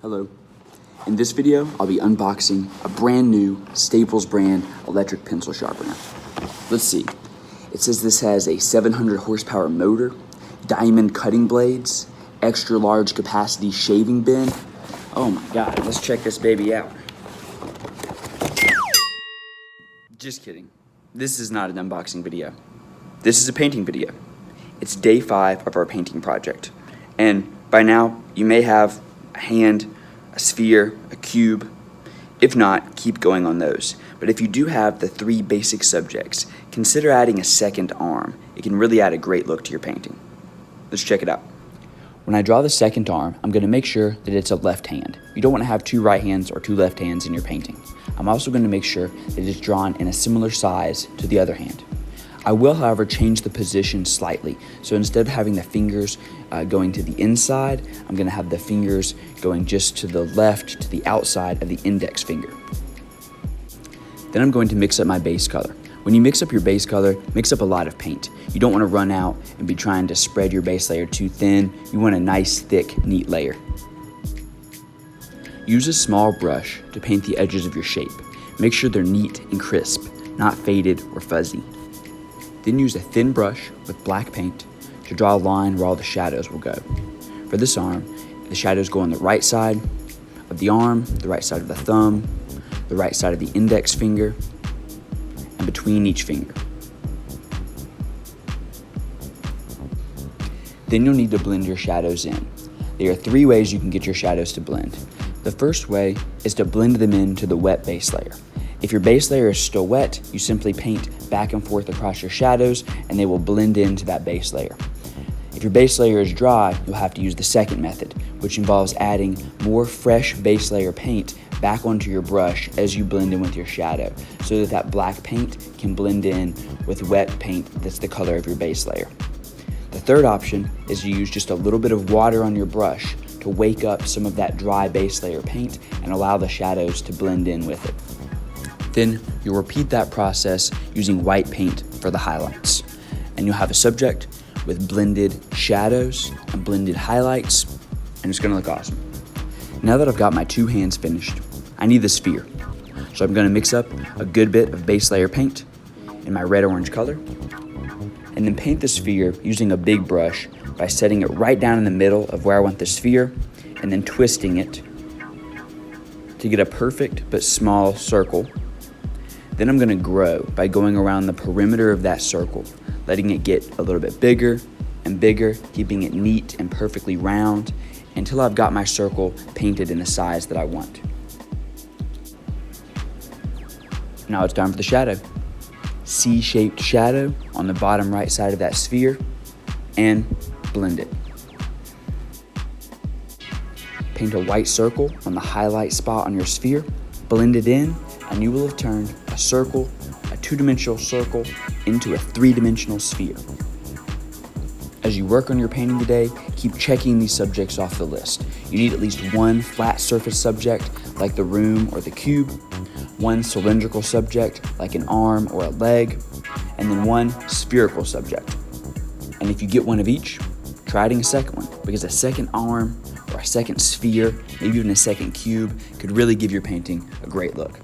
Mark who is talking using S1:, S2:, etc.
S1: Hello. In this video, I'll be unboxing a brand new Staples brand electric pencil sharpener. Let's see. It says this has a 700 horsepower motor, diamond cutting blades, extra large capacity shaving bin. Oh my God, let's check this baby out. Just kidding. This is not an unboxing video. This is a painting video. It's day 5 of our painting project. And by now, you may have a hand, a sphere, a cube. If not, keep going on those. But if you do have the 3 basic subjects, consider adding a second arm. It can really add a great look to your painting. Let's check it out. When I draw the second arm, I'm going to make sure that it's a left hand. You don't want to have 2 right hands or 2 left hands in your painting. I'm also going to make sure that it's drawn in a similar size to the other hand. I will, however, change the position slightly. So instead of having the fingers going to the inside, I'm going to have the fingers going just to the left, to the outside of the index finger. Then I'm going to mix up my base color. When you mix up your base color, mix up a lot of paint. You don't want to run out and be trying to spread your base layer too thin. You want a nice, thick, neat layer. Use a small brush to paint the edges of your shape. Make sure they're neat and crisp, not faded or fuzzy. Then use a thin brush with black paint to draw a line where all the shadows will go. For this arm, the shadows go on the right side of the arm, the right side of the thumb, the right side of the index finger, and between each finger. Then you'll need to blend your shadows in. There are 3 ways you can get your shadows to blend. The first way is to blend them into the wet base layer. If your base layer is still wet, you simply paint back and forth across your shadows and they will blend into that base layer. If your base layer is dry, you'll have to use the second method, which involves adding more fresh base layer paint back onto your brush as you blend in with your shadow, so that that black paint can blend in with wet paint that's the color of your base layer. The third option is to use just a little bit of water on your brush to wake up some of that dry base layer paint and allow the shadows to blend in with it. Then you'll repeat that process using white paint for the highlights. And you'll have a subject with blended shadows and blended highlights, and it's gonna look awesome. Now that I've got my 2 hands finished, I need the sphere. So I'm gonna mix up a good bit of base layer paint in my red-orange color, and then paint the sphere using a big brush by setting it right down in the middle of where I want the sphere, and then twisting it to get a perfect but small circle. Then I'm gonna grow by going around the perimeter of that circle, letting it get a little bit bigger and bigger, keeping it neat and perfectly round until I've got my circle painted in the size that I want. Now it's time for the shadow. C-shaped shadow on the bottom right side of that sphere, and blend it. Paint a white circle on the highlight spot on your sphere, blend it in, and you will have turned a circle, a 2-dimensional circle, into a 3-dimensional sphere. As you work on your painting today, keep checking these subjects off the list. You need at least 1 flat surface subject, like the room or the cube, 1 cylindrical subject, like an arm or a leg, and then 1 spherical subject. And if you get 1 of each, try adding a second one, because a second arm or a second sphere, maybe even a second cube, could really give your painting a great look.